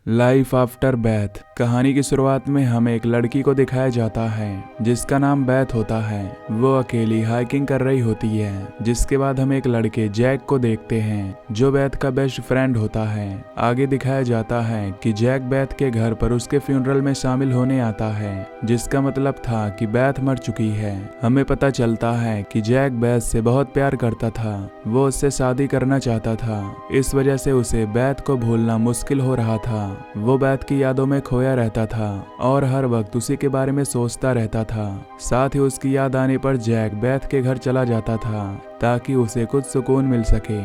Life after बैथ। कहानी की शुरुआत में हमें एक लड़की को दिखाया जाता है जिसका नाम बैथ होता है। वो अकेली हाइकिंग कर रही होती है, जिसके बाद हम एक लड़के जैक को देखते हैं जो बैथ का बेस्ट फ्रेंड होता है। आगे दिखाया जाता है कि जैक बैथ के घर पर उसके फ्यूनरल में शामिल होने आता है, जिसका मतलब था कि बैथ मर चुकी है। हमें पता चलता है कि जैक बैथ से बहुत प्यार करता था, वो उससे शादी करना चाहता था। इस वजह से उसे बैथ को भूलना मुश्किल हो रहा था। वो बैथ की यादों में खोया रहता था और हर वक्त उसी के बारे में सोचता रहता था। साथ ही उसकी याद आने पर जैक बैथ के घर चला जाता था ताकि उसे कुछ सुकून मिल सके।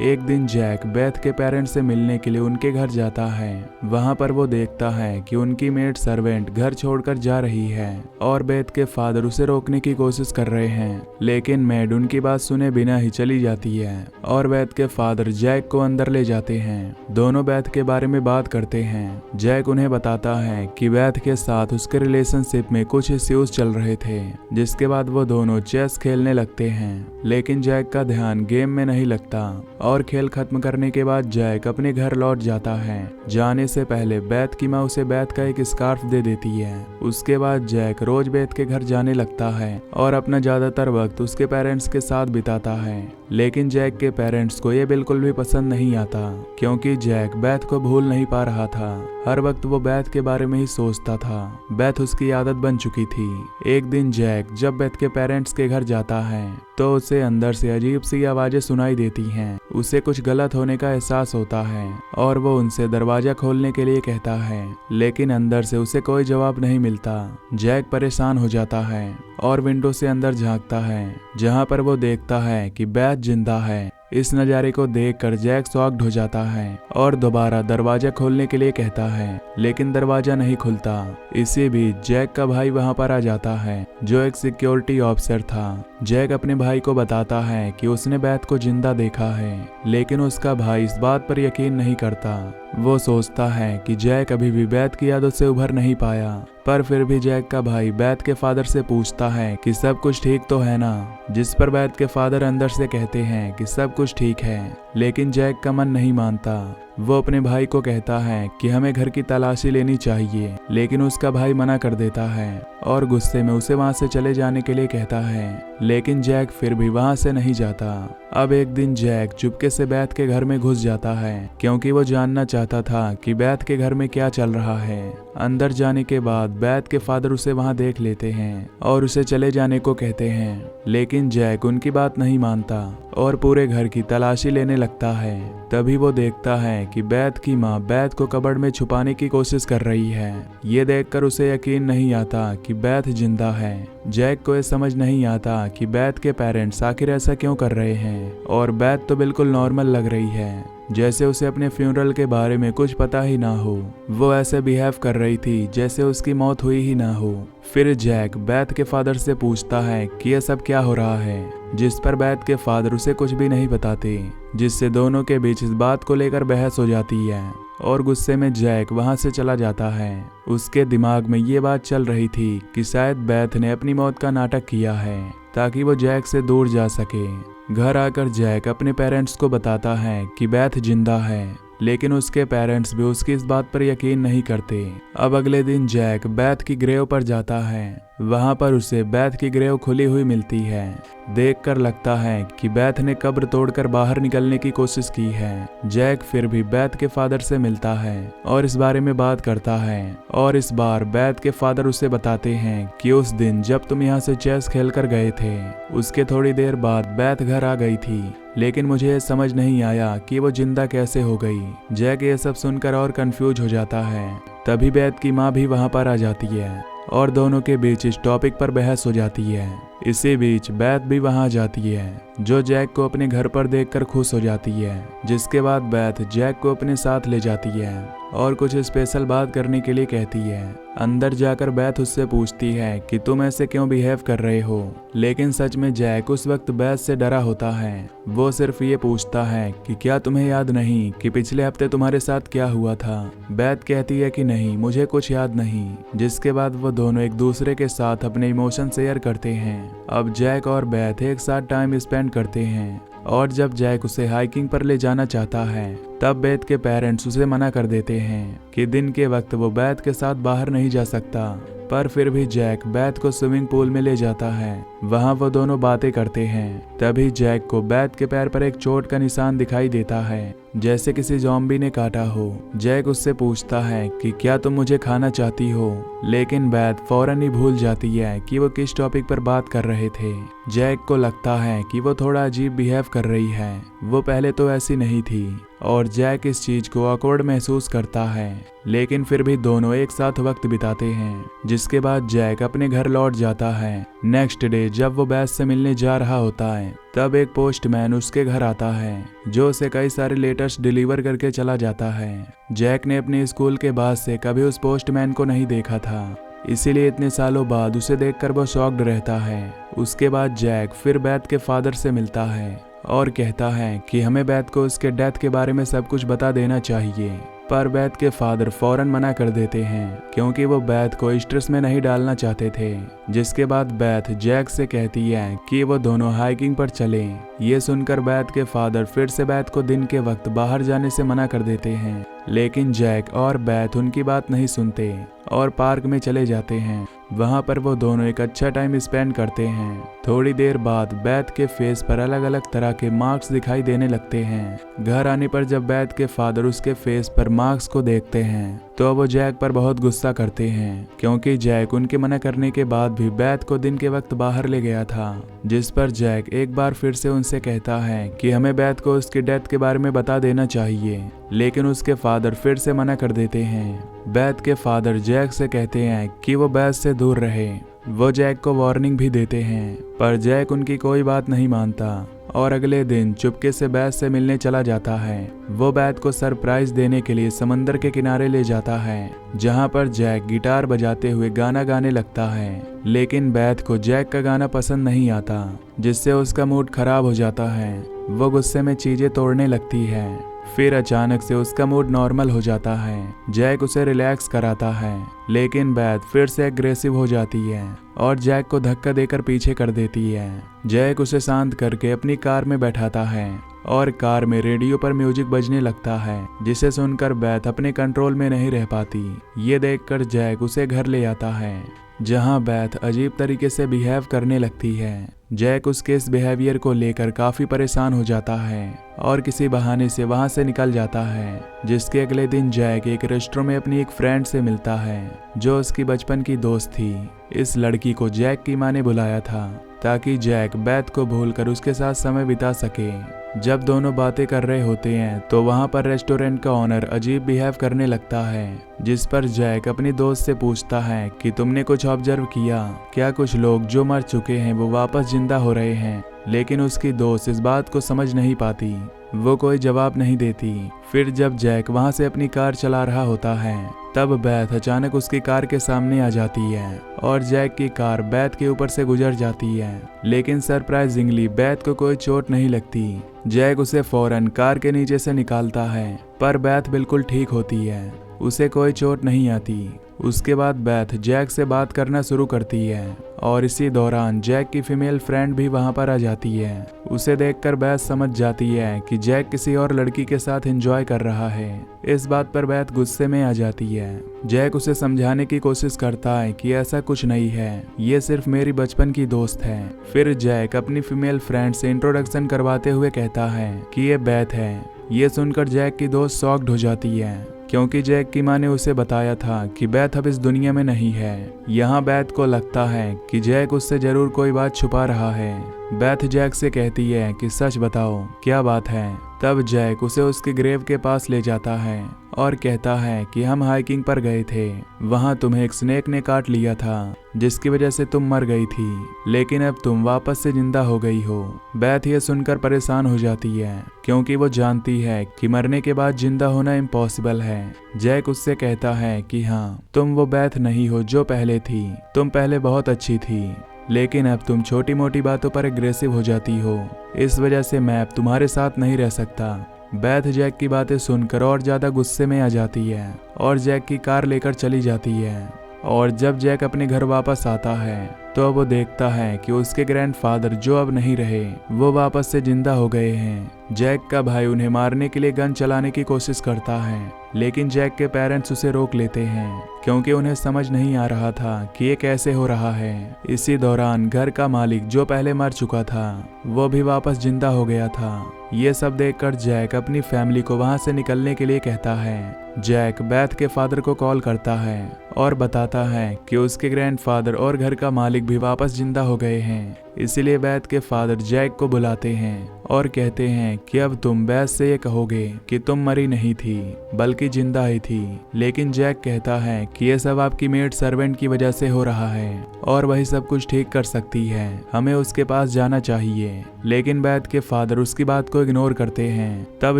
एक दिन जैक बैथ के पेरेंट्स से मिलने के लिए उनके घर जाता है। वहां पर वो देखता है कि उनकी मेड सर्वेंट घर छोड़कर जा रही है और बैथ के फादर उसे रोकने की कोशिश कर रहे हैं, लेकिन मेड उनकी बात सुने बिना ही चली जाती है और बैथ के फादर जैक को अंदर ले जाते हैं। दोनों बैथ के बारे में बात करते हैं। जैक उन्हें बताता है कि बैथ के साथ उसके रिलेशनशिप में कुछ इश्यूज चल रहे थे, जिसके बाद वो दोनों चेस खेलने लगते हैं। लेकिन जैक का ध्यान गेम में नहीं लगता और खेल खत्म करने के बाद जैक अपने घर लौट जाता है। जाने से पहले बैथ की माँ उसे बैथ का एक स्कार्फ दे देती है। उसके बाद जैक रोज बैथ के घर जाने लगता है और अपना ज्यादातर वक्त उसके पेरेंट्स के साथ बिताता है। लेकिन जैक के पेरेंट्स को ये बिल्कुल भी पसंद नहीं आता, क्योंकि जैक बैथ को भूल नहीं पा रहा था। हर वक्त वो बैथ के बारे में ही सोचता था। बैथ उसकी आदत बन चुकी थी। एक दिन जैक जब बैथ के पेरेंट्स के घर जाता है तो उसे अंदर से अजीब सी आवाजें सुनाई देती हैं। उसे कुछ गलत होने का एहसास होता है और वो उनसे दरवाजा खोलने के लिए कहता है, लेकिन अंदर से उसे कोई जवाब नहीं मिलता। जैक परेशान हो जाता है और विंडो से अंदर झांकता है, जहां पर वो देखता है कि बैथ जिंदा है। इस नज़ारे को देखकर जैक शॉक्ड हो जाता है और दोबारा दरवाजा खोलने के लिए कहता है, लेकिन दरवाजा नहीं खुलता। इसी बीच जैक का भाई वहां पर आ जाता है, जो एक सिक्योरिटी ऑफिसर था। जैक अपने भाई को बताता है कि उसने बैथ को जिंदा देखा है, लेकिन उसका भाई इस बात पर यकीन नहीं करता। वो सोचता है कि जैक अभी भी बैथ की यादों से उभर नहीं पाया, पर फिर भी जैक का भाई बैथ के फादर से पूछता है कि सब कुछ ठीक तो है ना, जिस पर बैथ के फादर अंदर से कहते हैं कि सब कुछ ठीक है। लेकिन जैक का मन नहीं मानता। वो अपने भाई को कहता है कि हमें घर की तलाशी लेनी चाहिए, लेकिन उसका भाई मना कर देता है और गुस्से में उसे वहां से चले जाने के लिए कहता है, लेकिन जैक फिर भी वहां से नहीं जाता। अब एक दिन जैक चुपके से बैथ के घर में घुस जाता है, क्योंकि वो जानना चाहता था कि बैथ के घर में क्या चल रहा है। अंदर जाने के बाद बैथ के फादर उसे वहां देख लेते हैं और उसे चले जाने को कहते हैं, लेकिन जैक उनकी बात नहीं मानता और पूरे घर की तलाशी लेने लगता है। तभी वो देखता है कि बैथ की माँ बैथ को कबर्ड में छुपाने की कोशिश कर रही है। ये देखकर उसे यकीन नहीं आता कि बैथ जिंदा है। जैक को ये समझ नहीं आता कि बैथ के पेरेंट्स आखिर ऐसा क्यों कर रहे हैं, और बैथ तो बिल्कुल नॉर्मल लग रही है, जैसे उसे अपने फ्यूनरल के बारे में कुछ पता ही ना हो। वो ऐसे बिहेव कर रही थी जैसे उसकी मौत हुई ही ना हो। फिर जैक बैथ के फादर से पूछता है कि यह सब क्या हो रहा है, जिस पर बैथ के फादर उसे कुछ भी नहीं बताते, जिससे दोनों के बीच इस बात को लेकर बहस हो जाती है और गुस्से में जैक वहां से चला जाता है। उसके दिमाग में ये बात चल रही थी कि शायद बैथ ने अपनी मौत का नाटक किया है ताकि वो जैक से दूर जा सके। घर आकर जैक अपने पेरेंट्स को बताता है कि बैथ जिंदा है, लेकिन उसके पेरेंट्स भी उसकी इस बात पर यकीन नहीं करते। अब अगले दिन जैक बैथ की ग्रेव पर जाता है। वहां पर उसे बैथ की ग्रेव खुली हुई मिलती है। देखकर लगता है कि बैथ ने कब्र तोड़कर बाहर निकलने की कोशिश की है। जैक फिर भी बैथ के फादर से मिलता है और इस बारे में बात करता है, और इस बार बैथ के फादर उसे बताते हैं कि उस दिन जब तुम यहाँ से चेस खेल कर गए थे, उसके थोड़ी देर बाद बैथ घर आ गई थी, लेकिन मुझे ये समझ नहीं आया कि वो जिंदा कैसे हो गई। जैक ये सब सुनकर और कंफ्यूज हो जाता है। तभी बैथ की माँ भी वहां पर आ जाती है और दोनों के बीच इस टॉपिक पर बहस हो जाती है। इसी बीच बैथ भी वहां जाती है, जो जैक को अपने घर पर देखकर खुश हो जाती है, जिसके बाद बैथ जैक को अपने साथ ले जाती है और कुछ स्पेशल बात करने के लिए कहती है। अंदर जाकर बैथ उससे पूछती है कि तुम ऐसे क्यों बिहेव कर रहे हो, लेकिन सच में जैक उस वक्त बैथ से डरा होता है। वो सिर्फ ये पूछता है कि क्या तुम्हें याद नहीं कि पिछले हफ्ते तुम्हारे साथ क्या हुआ था। बैथ कहती है कि नहीं, मुझे कुछ याद नहीं, जिसके बाद वो दोनों एक दूसरे के साथ अपने इमोशन शेयर करते हैं। अब जैक और बैथ एक साथ टाइम स्पेंड करते हैं और जब जैक उसे हाइकिंग पर ले जाना चाहता है तब बेथ के पेरेंट्स उसे मना कर देते हैं कि दिन के वक्त वो बेथ के साथ बाहर नहीं जा सकता। पर फिर भी जैक बेथ को स्विमिंग पूल में ले जाता है। वहां वो दोनों बातें करते हैं। तभी जैक को बेथ के पैर पर एक चोट का निशान दिखाई देता है, जैसे किसी ज़ॉम्बी ने काटा हो। जैक उससे पूछता है कि क्या तुम मुझे खाना चाहती हो, लेकिन बेथ फौरन ही भूल जाती है कि वो किस टॉपिक पर बात कर रहे थे। जैक को लगता है कि वो थोड़ा अजीब बिहेव कर रही है, वो पहले तो ऐसी नहीं थी, और जैक इस चीज को ऑकवर्ड महसूस करता है। लेकिन फिर भी दोनों एक साथ वक्त बिताते हैं, जिसके बाद जैक अपने घर लौट जाता है। नेक्स्ट डे जब वो बेथ से मिलने जा रहा होता है तब एक पोस्टमैन उसके घर आता है, जो उसे कई सारे लेटर्स डिलीवर करके चला जाता है। जैक ने अपने स्कूल के बाद से कभी उस पोस्टमैन को नहीं देखा था, इसीलिए इतने सालों बाद उसे देखकर वो शॉक्ड रहता है। उसके बाद जैक फिर बेथ के फादर से मिलता है और कहता है कि हमें बेथ को उसके डेथ के बारे में सब कुछ बता देना चाहिए। पर बेथ के फादर फौरन मना कर देते हैं, क्योंकि वो बेथ को स्ट्रेस में नहीं डालना चाहते थे। जिसके बाद बेथ जैक से कहती है कि वो दोनों हाइकिंग पर चलें। ये सुनकर बेथ के फादर फिर से बेथ को दिन के वक्त बाहर जाने से मना कर देते हैं, लेकिन जैक और बेथ उनकी बात नहीं सुनते और पार्क में चले जाते हैं। वहां पर वो दोनों एक अच्छा टाइम स्पेंड करते हैं। थोड़ी देर बाद बेथ के फेस पर अलग अलग तरह के मार्क्स दिखाई देने लगते हैं। घर आने पर जब बेथ के फादर उसके फेस पर मार्क्स को देखते हैं तो वो जैक पर बहुत गुस्सा करते हैं, क्योंकि जैक उनके मना करने के बाद भी बेथ को दिन के वक्त बाहर ले गया था। जिस पर जैक एक बार फिर से उनसे कहता है कि हमें बेथ को उसकी डेथ के बारे में बता देना चाहिए, लेकिन उसके फादर फिर से मना कर देते हैं। बेथ के फादर जैक से कहते हैं कि वो बेथ से दूर रहे। वो जैक को वार्निंग भी देते हैं, पर जैक उनकी कोई बात नहीं मानता और अगले दिन चुपके से बेथ से मिलने चला जाता है। वो बेथ को सरप्राइज देने के लिए समंदर के किनारे ले जाता है, जहां पर जैक गिटार बजाते हुए गाना गाने लगता है। लेकिन बेथ को जैक का गाना पसंद नहीं आता, जिससे उसका मूड खराब हो जाता है। वो गुस्से में चीजें तोड़ने लगती है। फिर अचानक से उसका मूड नॉर्मल हो जाता है। जैक उसे रिलैक्स कराता है, लेकिन बेथ फिर से एग्रेसिव हो जाती है और जैक को धक्का देकर पीछे कर देती है। जैक उसे शांत करके अपनी कार में बैठाता है और कार में रेडियो पर म्यूजिक बजने लगता है, जिसे सुनकर बेथ अपने कंट्रोल में नहीं रह पाती। ये देखकर जैक उसे घर ले आता है, जहां बेथ अजीब तरीके से बिहेव करने लगती है। जैक उसके इस बिहेवियर को लेकर काफी परेशान हो जाता है और किसी बहाने से वहां से निकल जाता है। जिसके अगले दिन जैक एक रेस्टोरेंट में अपनी एक फ्रेंड से मिलता है, जो उसकी बचपन की दोस्त थी। इस लड़की को जैक की मां ने बुलाया था ताकि जैक बेथ को भूलकर उसके साथ समय बिता सके। जब दोनों बातें कर रहे होते हैं तो वहां पर रेस्टोरेंट का ओनर अजीब बिहेव करने लगता है, जिस पर जैक अपनी दोस्त से पूछता है कि तुमने कुछ ऑब्जर्व किया क्या, कुछ लोग जो मर चुके हैं वो वापस जिंदा हो रहे हैं। लेकिन उसकी दोस्त इस बात को समझ नहीं पाती, वो कोई जवाब नहीं देती। फिर जब जैक वहां से अपनी कार चला रहा होता है तब बेथ अचानक उसकी कार के सामने आ जाती है और जैक की कार बेथ के ऊपर से गुजर जाती है। लेकिन सरप्राइजिंगली बेथ को कोई चोट नहीं लगती। जैक उसे फौरन कार के नीचे से निकालता है, पर बेथ बिल्कुल ठीक होती है, उसे कोई चोट नहीं आती। उसके बाद बेथ जैक से बात करना शुरू करती है और इसी दौरान जैक की फीमेल फ्रेंड भी वहां पर आ जाती है। उसे देखकर बेथ समझ जाती है कि जैक किसी और लड़की के साथ एंजॉय कर रहा है। इस बात पर बेथ गुस्से में आ जाती है। जैक उसे समझाने की कोशिश करता है कि ऐसा कुछ नहीं है, ये सिर्फ मेरी बचपन की दोस्त है। फिर जैक अपनी फीमेल फ्रेंड से इंट्रोडक्शन करवाते हुए कहता है कि ये बेथ है। ये सुनकर जैक की दोस्त शॉक्ड हो जाती है, क्योंकि जैक की मां ने उसे बताया था कि बेथ अब इस दुनिया में नहीं है। यहाँ बेथ को लगता है कि जैक उससे जरूर कोई बात छुपा रहा है। बेथ जैक से कहती है कि सच बताओ क्या बात है। तब जैक उसे उसके ग्रेव के पास ले जाता है और कहता है कि हम हाइकिंग पर गए थे, वहां तुम्हें एक स्नेक ने काट लिया था, जिसकी वजह से तुम मर गई थी, लेकिन अब तुम वापस से जिंदा हो गई हो। बेथ ये सुनकर परेशान हो जाती है, क्योंकि वो जानती है कि मरने के बाद जिंदा होना इम्पॉसिबल है। जैक उससे कहता है कि हाँ, तुम वो बेथ नहीं हो जो पहले थी। तुम पहले बहुत अच्छी थी, लेकिन अब तुम छोटी मोटी बातों पर एग्रेसिव हो जाती हो। इस वजह से मैं अब तुम्हारे साथ नहीं रह सकता। बेथ जैक की बातें सुनकर और ज्यादा गुस्से में आ जाती है और जैक की कार लेकर चली जाती है। और जब जैक अपने घर वापस आता है तो वो देखता है कि उसके ग्रैंडफादर जो अब नहीं रहे वो वापस से जिंदा हो गए हैं। जैक का भाई उन्हें मारने के लिए गन चलाने की कोशिश करता है, लेकिन जैक के पेरेंट्स उसे रोक लेते हैं क्योंकि उन्हें समझ नहीं आ रहा था कि ये कैसे हो रहा है। इसी दौरान घर का मालिक जो पहले मर चुका था वो भी वापस जिंदा हो गया था। ये सब देखकर जैक अपनी फैमिली को वहां से निकलने के लिए कहता है। जैक बेथ के फादर को कॉल करता है और बताता है कि उसके ग्रैंडफादर और घर का मालिक भी वापस जिंदा हो गए हैं। इसीलिए बेथ के फादर जैक को बुलाते हैं और कहते हैं कि अब तुम बेथ से ये कहोगे कि तुम मरी नहीं थी बल्कि जिंदा ही थी। लेकिन जैक कहता है कि ये सब आपकी मेड सर्वेंट की वजह से हो रहा है और वही सब कुछ ठीक कर सकती है, हमें उसके पास जाना चाहिए। लेकिन बेथ के फादर उसकी बात को इग्नोर करते हैं। तब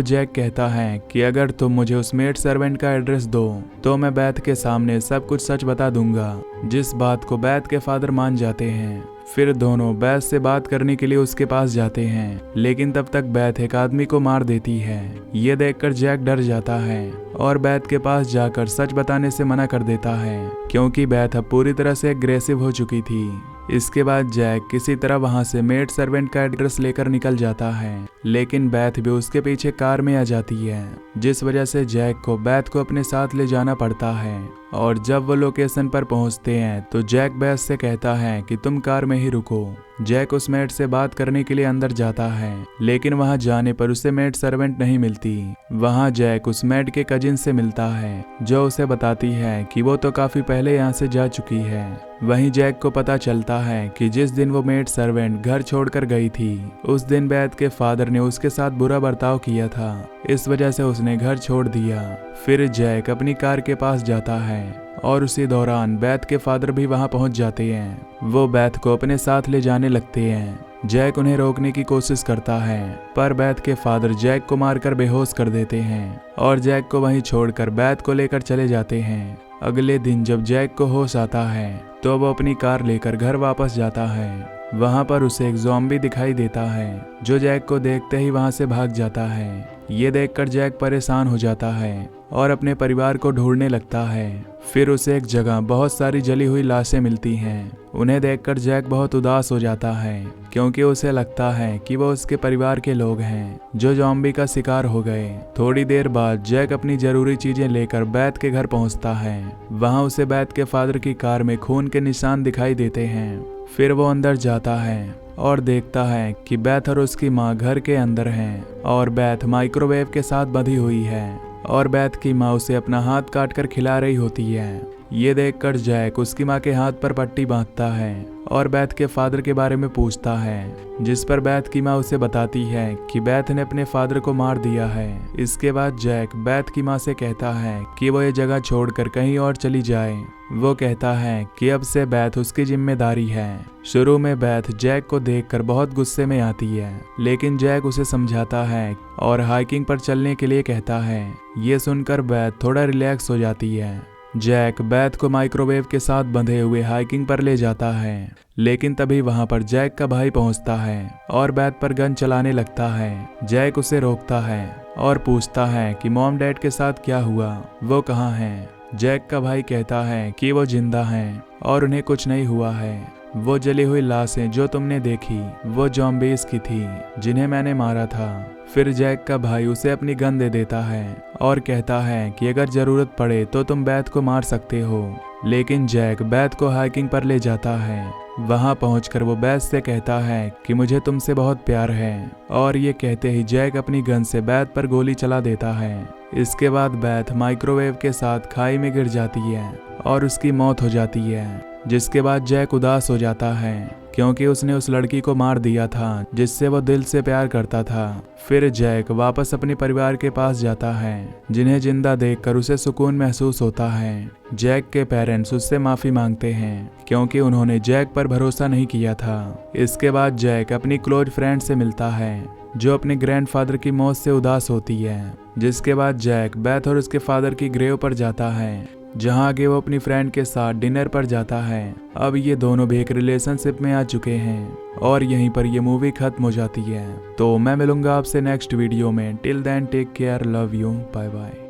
जैक कहता है कि अगर तुम मुझे उस मेड सर्वेंट का एड्रेस दो तो मैं बेथ के सामने सब कुछ सच बता दूंगा, जिस बात को बेथ के फादर मान जाते हैं। फिर दोनों बेथ से बात करने के लिए उसके पास जाते हैं, लेकिन तब तक बेथ एक आदमी को मार देती है। ये देखकर जैक डर जाता है और बेथ के पास जाकर सच बताने से मना कर देता है क्योंकि बेथ अब पूरी तरह से एग्रेसिव हो चुकी थी। इसके बाद जैक किसी तरह वहां से मेड सर्वेंट का एड्रेस लेकर निकल जाता है, लेकिन बेथ भी उसके पीछे कार में आ जाती है, जिस वजह से जैक को बेथ को अपने साथ ले जाना पड़ता है। और जब वो लोकेशन पर पहुंचते हैं तो जैक बेथ से कहता है कि तुम कार में ही रुको। जैक उस मेड से बात करने के लिए अंदर जाता है, लेकिन वहां जाने पर उसे मेड सर्वेंट नहीं मिलती। वहां जैक उस मेड के कजिन से मिलता है जो उसे बताती है कि वो तो काफी पहले यहाँ से जा चुकी है। वहीं जैक को पता चलता है कि जिस दिन वो मेड सर्वेंट घर छोड़कर गई थी उस दिन बेथ के फादर ने उसके साथ बुरा बर्ताव किया था, इस वजह से उसने घर छोड़ दिया। फिर जैक अपनी कार के पास जाता है और उसी दौरान बेथ के फादर भी वहां पहुंच जाते हैं। वो बेथ को अपने साथ ले जाने लगते हैं। जैक उन्हें रोकने की कोशिश करता है पर बेथ के फादर जैक को मारकर बेहोश कर देते हैं और जैक को वहीं छोड़कर बेथ को लेकर चले जाते हैं। अगले दिन जब जैक को होश आता है तो वो अपनी कार लेकर घर वापस जाता है। वहां पर उसे एक ज़ॉम्बी दिखाई देता है जो जैक को देखते ही वहां से भाग जाता है। ये देखकर जैक परेशान हो जाता है और अपने परिवार को ढूंढने लगता है। फिर उसे एक जगह बहुत सारी जली हुई लाशें मिलती हैं। उन्हें देखकर जैक बहुत उदास हो जाता है क्योंकि उसे लगता है कि वो उसके परिवार के लोग हैं जो ज़ॉम्बी का शिकार हो गए। थोड़ी देर बाद जैक अपनी जरूरी चीजें लेकर बेथ के घर पहुंचता है। वहां उसे बेथ के फादर की कार में खून के निशान दिखाई देते हैं। फिर वो अंदर जाता है और देखता है कि बेथ और उसकी माँ घर के अंदर हैं और बेथ माइक्रोवेव के साथ बंधी हुई है और बेथ की माँ उसे अपना हाथ काटकर खिला रही होती है। ये देखकर जैक उसकी माँ के हाथ पर पट्टी बांधता है और बेथ के फादर के बारे में पूछता है, जिस पर बेथ की माँ उसे बताती है कि बेथ ने अपने फादर को मार दिया है। इसके बाद जैक बेथ की माँ से कहता है कि वो ये जगह छोड़कर कहीं और चली जाए। वो कहता है कि अब से बेथ उसकी जिम्मेदारी है। शुरू में बेथ जैक को देखकर बहुत गुस्से में आती है, लेकिन जैक उसे समझाता है और हाइकिंग पर चलने के लिए कहता है। ये सुनकर बेथ थोड़ा रिलैक्स हो जाती है। जैक बेथ को माइक्रोवेव के साथ बंधे हुए हाइकिंग पर ले जाता है, लेकिन तभी वहां पर जैक का भाई पहुंचता है और बेथ पर गन चलाने लगता है। जैक उसे रोकता है और पूछता है कि मॉम डैड के साथ क्या हुआ, वो कहाँ हैं। जैक का भाई कहता है कि वो जिंदा हैं और उन्हें कुछ नहीं हुआ है। वो जली हुई लाशें जो तुमने देखी वो ज़ॉम्बीज़ की थी जिन्हें मैंने मारा था। फिर जैक का भाई उसे अपनी गन दे देता है और कहता है कि अगर जरूरत पड़े तो तुम बेथ को मार सकते हो। लेकिन जैक बेथ को हाइकिंग पर ले जाता है। वहां पहुंचकर वो बेथ से कहता है कि मुझे तुमसे बहुत प्यार है, और ये कहते ही जैक अपनी गन से बेथ पर गोली चला देता है। इसके बाद बेथ माइक्रोवेव के साथ खाई में गिर जाती है और उसकी मौत हो जाती है। जिसके बाद जैक उदास हो जाता है क्योंकि उसने उस लड़की को मार दिया था जिससे वो दिल से प्यार करता था। फिर जैक वापस अपने परिवार के पास जाता है, जिन्हें जिंदा देखकर उसे सुकून महसूस होता है। जैक के पेरेंट्स उससे माफी मांगते हैं क्योंकि उन्होंने जैक पर भरोसा नहीं किया था। इसके बाद जैक अपनी क्लोज फ्रेंड से मिलता है जो अपने ग्रैंडफादर की मौत से उदास होती है। जिसके बाद जैक बेथ और उसके फादर की ग्रेव पर जाता है, जहां आगे वो अपनी फ्रेंड के साथ डिनर पर जाता है। अब ये दोनों भी एक रिलेशनशिप में आ चुके हैं और यहीं पर ये मूवी खत्म हो जाती है। तो मैं मिलूंगा आपसे नेक्स्ट वीडियो में। Till then take care, love you, bye bye.